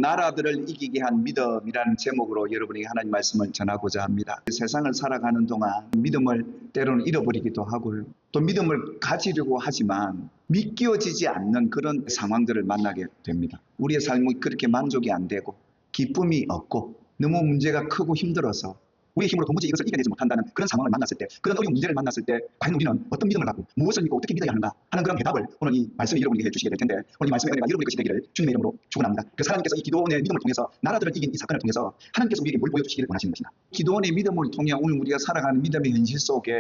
나라들을 이기게 한 믿음이라는 제목으로 여러분에게 하나님 말씀을 전하고자 합니다. 세상을 살아가는 동안 믿음을 때로는 잃어버리기도 하고요. 또 믿음을 가지려고 하지만 믿겨지지 않는 그런 상황들을 만나게 됩니다. 우리의 삶이 그렇게 만족이 안 되고 기쁨이 없고 너무 문제가 크고 힘들어서 우리의 힘으로 도무지 이것을 이겨내지 못한다는 그런 상황을 만났을 때, 그런 어려운 문제를 만났을 때 과연 우리는 어떤 믿음을 갖고 무엇을 믿고 어떻게 믿어야 하는가 하는 그런 대답을 오늘 이 말씀이 여러분에게 해주시게 될 텐데, 오늘 이 말씀의 은혜가 여러분의 것이 되기를 주님의 이름으로 축원합니다. 그래서 하나님께서 이 기도원의 믿음을 통해서 나라들을 이긴 이 사건을 통해서 하나님께서 우리에게 뭘 보여주시기를 원하시는 것이냐, 기도원의 믿음을 통해 오늘 우리가 살아가는 믿음의 현실 속에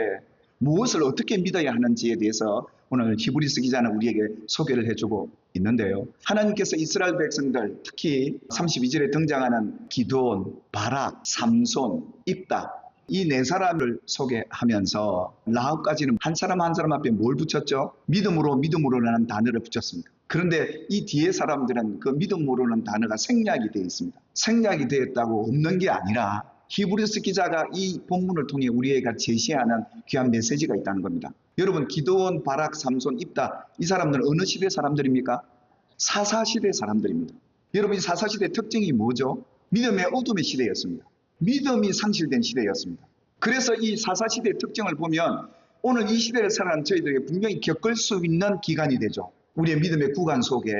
무엇을 어떻게 믿어야 하는지에 대해서 오늘 히브리서 기자는 우리에게 소개를 해주고 있는데요. 하나님께서 이스라엘 백성들, 특히 32절에 등장하는 기드온, 바락, 삼손, 입다, 이 네 사람을 소개하면서 라합까지는 한 사람 한 사람 앞에 뭘 붙였죠? 믿음으로라는 단어를 붙였습니다. 그런데 이 뒤에 사람들은 그 믿음으로는 단어가 생략이 되어 있습니다. 생략이 되었다고 없는 게 아니라 히브리서 기자가 이 본문을 통해 우리에게 제시하는 귀한 메시지가 있다는 겁니다. 여러분, 기드온, 바락, 삼손, 입다, 이 사람들은 어느 시대 사람들입니까? 사사시대 사람들입니다. 여러분, 이 사사시대의 특징이 뭐죠? 믿음의 어둠의 시대였습니다. 믿음이 상실된 시대였습니다. 그래서 이 사사시대의 특징을 보면 오늘 이 시대를 살아가는 저희들에게 분명히 겪을 수 있는 기간이 되죠. 우리의 믿음의 구간 속에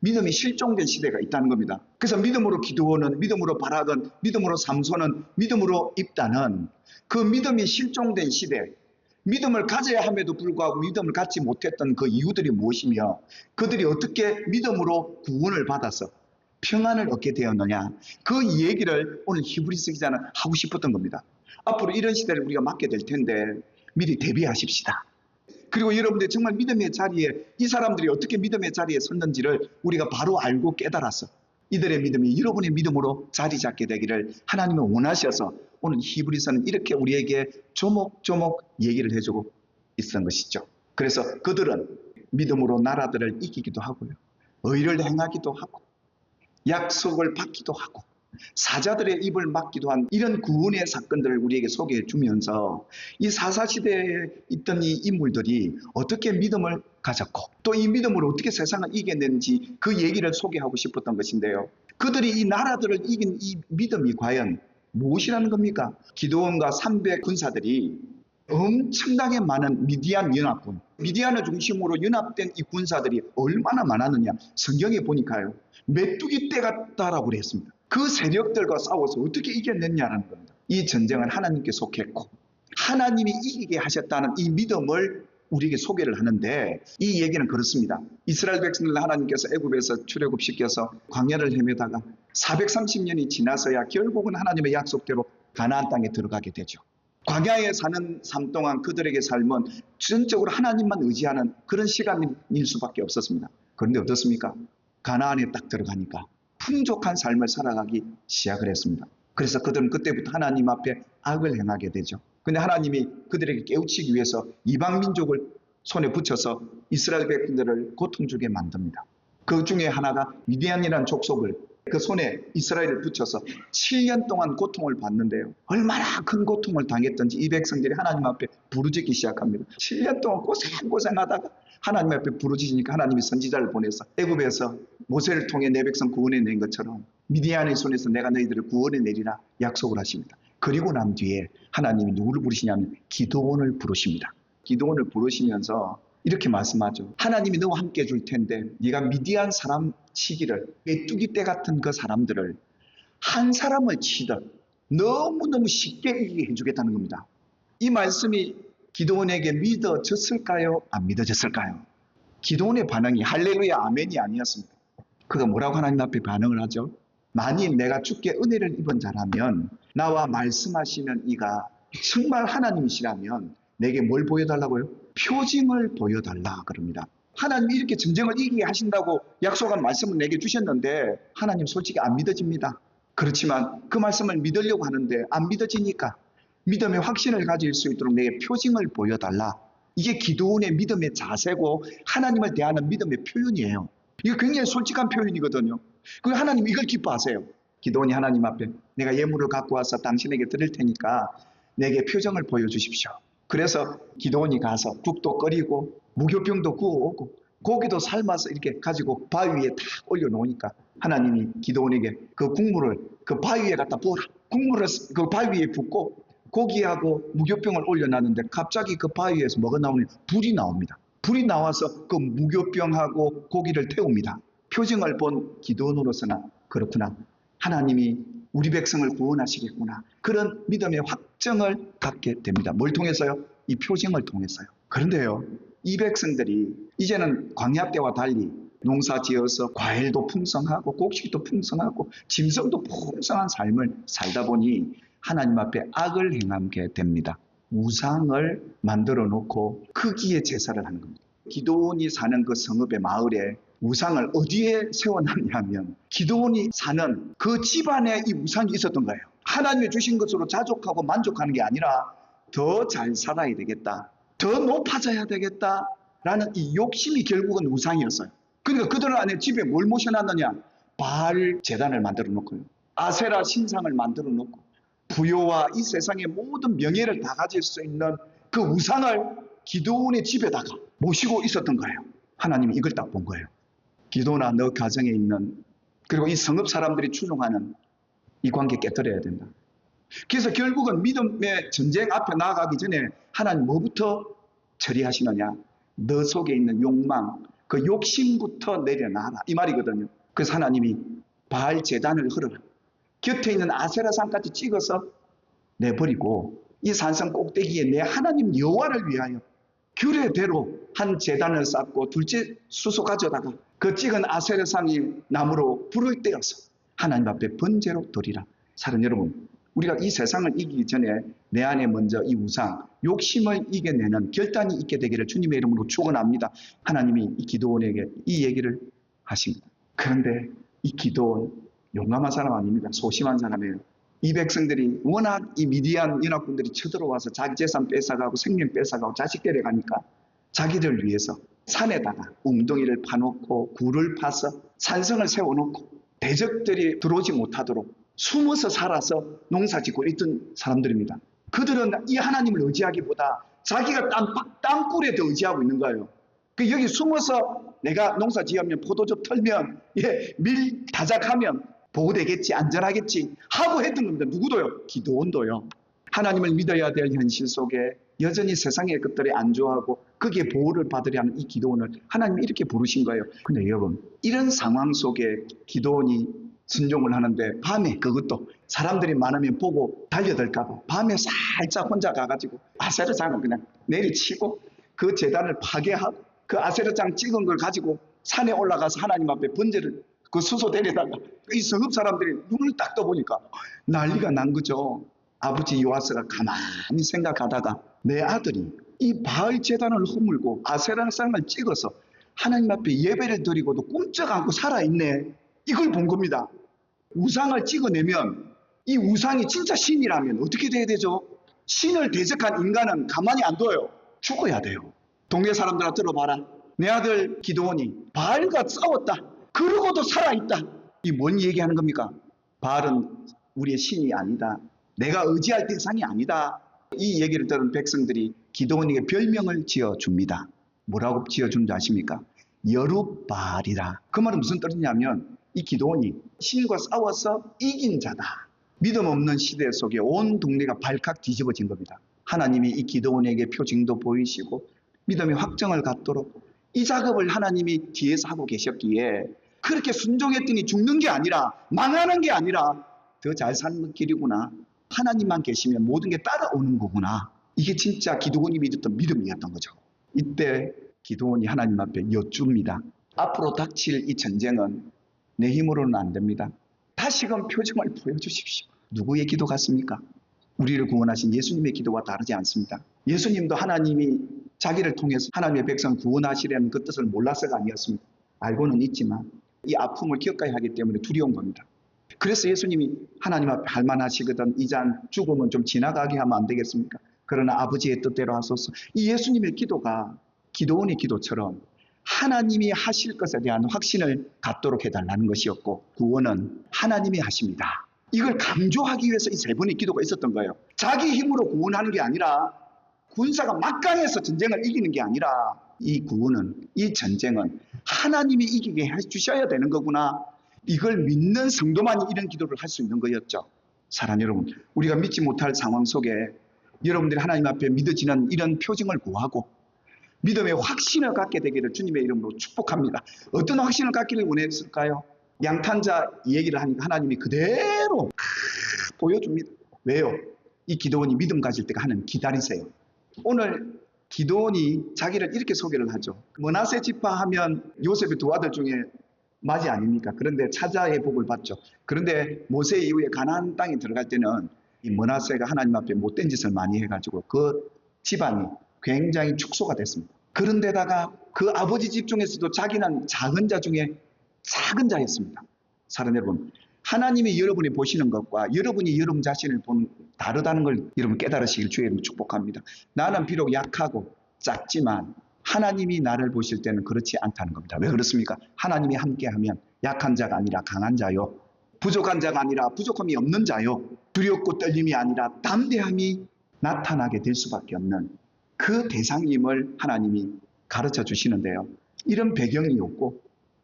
믿음이 실종된 시대가 있다는 겁니다. 그래서 믿음으로 기드온은, 믿음으로 바락은, 믿음으로 삼손은, 믿음으로 입다는 그 믿음이 실종된 시대, 믿음을 가져야 함에도 불구하고 믿음을 갖지 못했던 그 이유들이 무엇이며 그들이 어떻게 믿음으로 구원을 받아서 평안을 얻게 되었느냐, 그 얘기를 오늘 히브리서 기자는 하고 싶었던 겁니다. 앞으로 이런 시대를 우리가 맞게 될 텐데 미리 대비하십시다. 그리고 여러분들 정말 믿음의 자리에 이 사람들이 어떻게 믿음의 자리에 섰는지를 우리가 바로 알고 깨달아서 이들의 믿음이 여러분의 믿음으로 자리 잡게 되기를 하나님은 원하셔서 오늘 히브리서는 이렇게 우리에게 조목조목 얘기를 해주고 있었던 것이죠. 그래서 그들은 믿음으로 나라들을 이기기도 하고요, 의를 행하기도 하고 약속을 받기도 하고 사자들의 입을 막기도 한 이런 구원의 사건들을 우리에게 소개해 주면서 이 사사시대에 있던 이 인물들이 어떻게 믿음을 가졌고 또 이 믿음으로 어떻게 세상을 이겨냈는지 그 얘기를 소개하고 싶었던 것인데요. 그들이 이 나라들을 이긴 이 믿음이 과연 무엇이라는 겁니까? 기드온과 300 군사들이 엄청나게 많은 미디안 연합군, 미디안을 중심으로 연합된 이 군사들이 얼마나 많았느냐, 성경에 보니까요 메뚜기 떼 같다라고 그랬습니다. 그 세력들과 싸워서 어떻게 이겨냈냐는 겁니다. 이 전쟁은 하나님께 속했고 하나님이 이기게 하셨다는 이 믿음을 우리에게 소개를 하는데, 이 얘기는 그렇습니다. 이스라엘 백성들 하나님께서 애굽에서 출애굽시켜서 광야를 헤매다가 430년이 지나서야 결국은 하나님의 약속대로 가나안 땅에 들어가게 되죠. 광야에 사는 삶 동안 그들에게 삶은 전적으로 하나님만 의지하는 그런 시간일 수밖에 없었습니다. 그런데 어떻습니까? 가나안에 딱 들어가니까 풍족한 삶을 살아가기 시작을 했습니다. 그래서 그들은 그때부터 하나님 앞에 악을 행하게 되죠. 근데 하나님이 그들에게 깨우치기 위해서 이방 민족을 손에 붙여서 이스라엘 백성들을 고통 주게 만듭니다. 그 중에 하나가 미디안이라는 족속을 그 손에 이스라엘을 붙여서 7년 동안 고통을 받는데요, 얼마나 큰 고통을 당했던지 이 백성들이 하나님 앞에 부르짖기 시작합니다. 7년 동안 고생하다가 하나님 앞에 부르짖으니까 하나님이 선지자를 보내서 애굽에서 모세를 통해 내 백성 구원해낸 것처럼 미디안의 손에서 내가 너희들을 구원해내리라 약속을 하십니다. 그리고 난 뒤에 하나님이 누구를 부르시냐면 기드온을 부르십니다. 기드온을 부르시면서 이렇게 말씀하죠. 하나님이 너와 함께 해줄 텐데 네가 미디안 사람 치기를, 메뚜기 떼 같은 그 사람들을 한 사람을 치듯 너무너무 쉽게 이기게 해주겠다는 겁니다. 이 말씀이 기드온에게 믿어졌을까요? 안 믿어졌을까요? 기드온의 반응이 할렐루야 아멘이 아니었습니다. 그가 뭐라고 하나님 앞에 반응을 하죠? 만일 내가 주께 은혜를 입은 자라면 나와 말씀하시는 이가 정말 하나님이시라면 내게 뭘 보여달라고요? 표징을 보여달라 그럽니다. 하나님이 이렇게 전쟁을 이기게 하신다고 약속한 말씀을 내게 주셨는데 하나님 솔직히 안 믿어집니다. 그렇지만 그 말씀을 믿으려고 하는데 안 믿어지니까 믿음의 확신을 가질 수 있도록 내게 표징을 보여달라. 이게 기드온의 믿음의 자세고 하나님을 대하는 믿음의 표현이에요. 이거 굉장히 솔직한 표현이거든요. 그 하나님 이걸 기뻐하세요. 기드온이 하나님 앞에 내가 예물을 갖고 와서 당신에게 드릴 테니까 내게 표정을 보여주십시오. 그래서 기드온이 가서 국도 끓이고 무교병도 구워오고 고기도 삶아서 이렇게 가지고 바위 위에 탁 올려놓으니까 하나님이 기드온에게 그 국물을 그 바위 위에 갖다 부어라. 국물을 그 바위 위에 붓고 고기하고 무교병을 올려놨는데 갑자기 그 바위에서 뭐가 나오냐? 불이 나옵니다. 불이 나와서 그 무교병하고 고기를 태웁니다. 표징을 본 기드온으로서는 그렇구나. 하나님이 우리 백성을 구원하시겠구나. 그런 믿음의 확정을 갖게 됩니다. 뭘 통해서요? 이 표징을 통해서요. 그런데요, 이 백성들이 이제는 광야 때와 달리 농사 지어서 과일도 풍성하고 곡식도 풍성하고 짐승도 풍성한 삶을 살다 보니 하나님 앞에 악을 행하게 됩니다. 우상을 만들어 놓고 거기에 제사를 하는 겁니다. 기드온이 사는 그 성읍의 마을에 우상을 어디에 세워놨냐 하면 기드온이 사는 그 집안에 이 우상이 있었던 거예요. 하나님이 주신 것으로 자족하고 만족하는 게 아니라 더 잘 살아야 되겠다, 더 높아져야 되겠다 라는 이 욕심이 결국은 우상이었어요. 그러니까 그들 안에 집에 뭘 모셔놨느냐? 바알 제단을 만들어 놓고요, 아세라 신상을 만들어 놓고 부요와 이 세상의 모든 명예를 다 가질 수 있는 그 우상을 기드온의 집에다가 모시고 있었던 거예요. 하나님이 이걸 딱 본 거예요. 기드온아, 너 가정에 있는, 그리고 이 성읍 사람들이 추종하는 이 관계 깨뜨려야 된다. 그래서 결국은 믿음의 전쟁 앞에 나아가기 전에 하나님 뭐부터 처리하시느냐? 너 속에 있는 욕망, 그 욕심부터 내려놔라, 이 말이거든요. 그래서 하나님이 바알 제단을 헐어라, 곁에 있는 아세라산까지 찍어서 내버리고 이 산성 꼭대기에 내 하나님 여호와를 위하여 규례대로 한 제단을 쌓고 둘째 수소 가져다가 그 찍은 아세라상이 나무로 불을 떼어서 하나님 앞에 번제로 드리라. 사랑 여러분, 우리가 이 세상을 이기기 전에 내 안에 먼저 이 우상, 욕심을 이겨내는 결단이 있게 되기를 주님의 이름으로 축원합니다. 하나님이 이 기드온에게 이 얘기를 하십니다. 그런데 이 기드온 용감한 사람 아닙니다. 소심한 사람이에요. 이 백성들이 워낙 이 미디안 연합군들이 쳐들어와서 자기 재산 뺏어가고 생명 뺏어가고 자식 데려가니까 자기를 위해서 산에다가 웅덩이를 파놓고 굴을 파서 산성을 세워놓고 대적들이 들어오지 못하도록 숨어서 살아서 농사짓고 있던 사람들입니다. 그들은 이 하나님을 의지하기보다 자기가 땅굴에 더 의지하고 있는 거예요. 여기 숨어서 내가 농사 지으면 포도즙 털면 밀 다작하면 보호되겠지, 안전하겠지 하고 했던 겁니다. 누구도요? 기드온도요. 하나님을 믿어야 될 현실 속에 여전히 세상의 것들에 안주하고 거기에 보호를 받으려 하는 이 기드온을 하나님이 이렇게 부르신 거예요. 근데 여러분, 이런 상황 속에 기드온이 순종을 하는데 밤에 그것도 사람들이 많으면 보고 달려들까봐 밤에 살짝 혼자 가가지고 아세라장을 그냥 내리치고 그 제단을 파괴하고 그 아세라장 찍은 걸 가지고 산에 올라가서 하나님 앞에 번제를 그 수소 데려다가 이 성읍 사람들이 눈을 딱 떠보니까 난리가 난 거죠. 아버지 요아스가 가만히 생각하다가 내 아들이 이 바알 제단을 허물고 아세라상을 찍어서 하나님 앞에 예배를 드리고도 꼼짝 않고 살아있네, 이걸 본 겁니다. 우상을 찍어내면 이 우상이 진짜 신이라면 어떻게 돼야 되죠? 신을 대적한 인간은 가만히 안 둬요. 죽어야 돼요. 동네 사람들아 들어봐라. 내 아들 기드온이 바알과 싸웠다, 그러고도 살아있다. 이 뭔 얘기하는 겁니까? 바알은 우리의 신이 아니다, 내가 의지할 대상이 아니다. 이 얘기를 들은 백성들이 기드온에게 별명을 지어줍니다. 뭐라고 지어준 줄 아십니까? 여룻바알이라. 그 말은 무슨 뜻이냐면 이 기드온이 신과 싸워서 이긴 자다. 믿음 없는 시대 속에 온 동네가 발칵 뒤집어진 겁니다. 하나님이 이 기드온에게 표징도 보이시고 믿음의 확정을 갖도록 이 작업을 하나님이 뒤에서 하고 계셨기에 그렇게 순종했더니 죽는 게 아니라, 망하는 게 아니라 더 잘 사는 길이구나, 하나님만 계시면 모든 게 따라오는 거구나, 이게 진짜 기드온이 믿었던 믿음이었던 거죠. 이때 기드온이 하나님 앞에 여쭙니다. 앞으로 닥칠 이 전쟁은 내 힘으로는 안 됩니다. 다시금 표징을 보여주십시오. 누구의 기도 같습니까? 우리를 구원하신 예수님의 기도와 다르지 않습니다. 예수님도 하나님이 자기를 통해서 하나님의 백성 구원하시려는 그 뜻을 몰라서가 아니었습니다. 알고는 있지만 이 아픔을 기억해야 하기 때문에 두려운 겁니다. 그래서 예수님이 하나님 앞에 할만하시거든 이 잔 죽으면 좀 지나가게 하면 안 되겠습니까? 그러나 아버지의 뜻대로 하소서. 이 예수님의 기도가 기드온의 기도처럼 하나님이 하실 것에 대한 확신을 갖도록 해달라는 것이었고, 구원은 하나님이 하십니다, 이걸 강조하기 위해서 이 세 번의 기도가 있었던 거예요. 자기 힘으로 구원하는 게 아니라, 군사가 막강해서 전쟁을 이기는 게 아니라, 이 구원은, 이 전쟁은 하나님이 이기게 해주셔야 되는 거구나, 이걸 믿는 성도만이 이런 기도를 할 수 있는 거였죠. 사랑하는 여러분, 우리가 믿지 못할 상황 속에 여러분들이 하나님 앞에 믿어지는 이런 표징을 구하고 믿음의 확신을 갖게 되기를 주님의 이름으로 축복합니다. 어떤 확신을 갖기를 원했을까요? 양탄자 얘기를 하니까 하나님이 그대로 보여줍니다. 왜요? 이 기도원이 믿음 가질 때가 하나님 기다리세요. 오늘 기도원이 자기를 이렇게 소개를 하죠. 므낫세 지파 하면 요셉의 두 아들 중에 맞이 아닙니까? 그런데 차자의 복을 받죠. 그런데 모세 이후에 가나안 땅에 들어갈 때는 이 므낫세가 하나님 앞에 못된 짓을 많이 해가지고 그 집안이 굉장히 축소가 됐습니다. 그런데다가 그 아버지 집 중에서도 자기는 작은 자 중에 작은 자였습니다. 사랑하는 여러분, 하나님이 여러분이 보시는 것과 여러분이 여러분 자신을 본 다르다는 걸 여러분 깨달으시길 주의 이름으로 축복합니다. 나는 비록 약하고 작지만 하나님이 나를 보실 때는 그렇지 않다는 겁니다. 왜 그렇습니까? 하나님이 함께하면 약한 자가 아니라 강한 자요, 부족한 자가 아니라 부족함이 없는 자요, 두렵고 떨림이 아니라 담대함이 나타나게 될 수밖에 없는 그 대상임을 하나님이 가르쳐 주시는데요. 이런 배경이 없고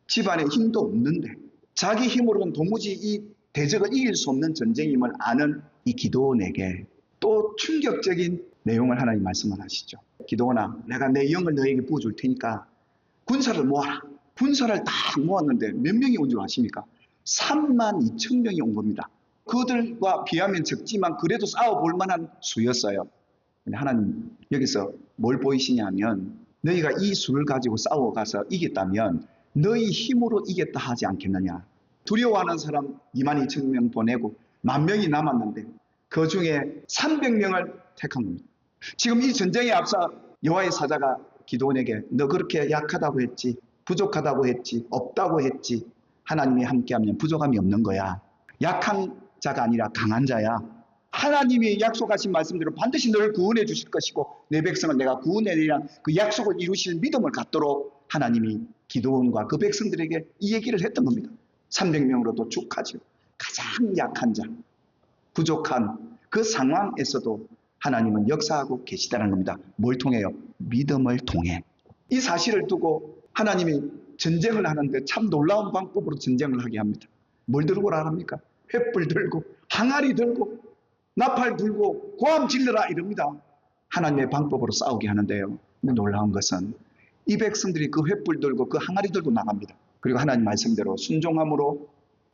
집안에 힘도 없는데 자기 힘으로는 도무지 이 대적을 이길 수 없는 전쟁임을 아는 이 기도원에게 또 충격적인 내용을 하나님 말씀을 하시죠. 기도원아, 내가 내 영을 너에게 부어줄 테니까 군사를 모아라. 군사를 다 모았는데 몇 명이 온 줄 아십니까? 32,000명이 온 겁니다. 그들과 비하면 적지만 그래도 싸워볼 만한 수였어요. 근데 하나님 여기서 뭘 보이시냐면 너희가 이 수를 가지고 싸워가서 이겼다면 너희 힘으로 이겼다 하지 않겠느냐. 두려워하는 사람 22,000명 보내고 10,000명이 남았는데 그 중에 300명을 택한 겁니다. 지금 이 전쟁에 앞서 여호와의 사자가 기도원에게 너 그렇게 약하다고 했지, 부족하다고 했지, 없다고 했지. 하나님이 함께하면 부족함이 없는 거야. 약한 자가 아니라 강한 자야. 하나님이 약속하신 말씀대로 반드시 너를 구원해 주실 것이고 내 백성을 내가 구원해내리란 그 약속을 이루실 믿음을 갖도록 하나님이 기도원과 그 백성들에게 이 얘기를 했던 겁니다. 300명으로도 축하죠. 가장 약한 자, 부족한 그 상황에서도 하나님은 역사하고 계시다는 겁니다. 뭘 통해요? 믿음을 통해. 이 사실을 두고 하나님이 전쟁을 하는데 참 놀라운 방법으로 전쟁을 하게 합니다. 뭘 들고 합니까? 횃불 들고 항아리 들고 나팔 들고 고함 질러라 이럽니다. 하나님의 방법으로 싸우게 하는데요. 근데 놀라운 것은 이 백성들이 그 횃불 들고 그 항아리 들고 나갑니다. 그리고 하나님 말씀대로 순종함으로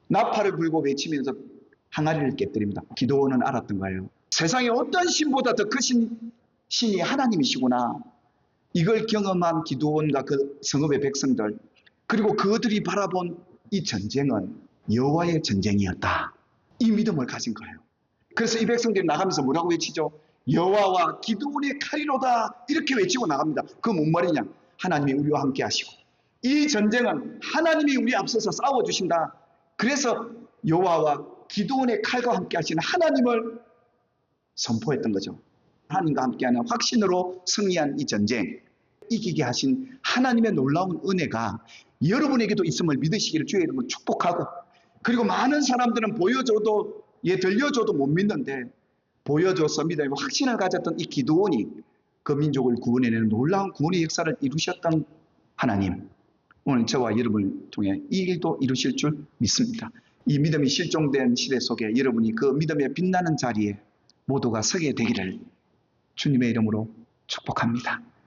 나팔을 불고 외치면서 항아리를 깨뜨립니다. 기도원은 알았던 거예요. 세상에 어떤 신보다 더 크신 신이 하나님이시구나. 이걸 경험한 기도원과 그 성읍의 백성들, 그리고 그들이 바라본 이 전쟁은 여호와의 전쟁이었다. 이 믿음을 가진 거예요. 그래서 이 백성들이 나가면서 뭐라고 외치죠? 여호와와 기도원의 칼이로다. 이렇게 외치고 나갑니다. 그 뭔 말이냐? 하나님이 우리와 함께 하시고 이 전쟁은 하나님이 우리 앞서서 싸워주신다. 그래서 여호와와 기도원의 칼과 함께 하시는 하나님을 선포했던 거죠. 하나님과 함께하는 확신으로 승리한 이 전쟁, 이기게 하신 하나님의 놀라운 은혜가 여러분에게도 있음을 믿으시기를 주의 이름으로 축복하고, 그리고 많은 사람들은 보여줘도 들려줘도 못 믿는데 보여줘서 믿음의 확신을 가졌던 이 기도원이 그 민족을 구원해내는 놀라운 구원의 역사를 이루셨던 하나님, 오늘 저와 여러분을 통해 이 일도 이루실 줄 믿습니다. 이 믿음이 실종된 시대 속에 여러분이 그 믿음의 빛나는 자리에 모두가 서게 되기를 주님의 이름으로 축복합니다.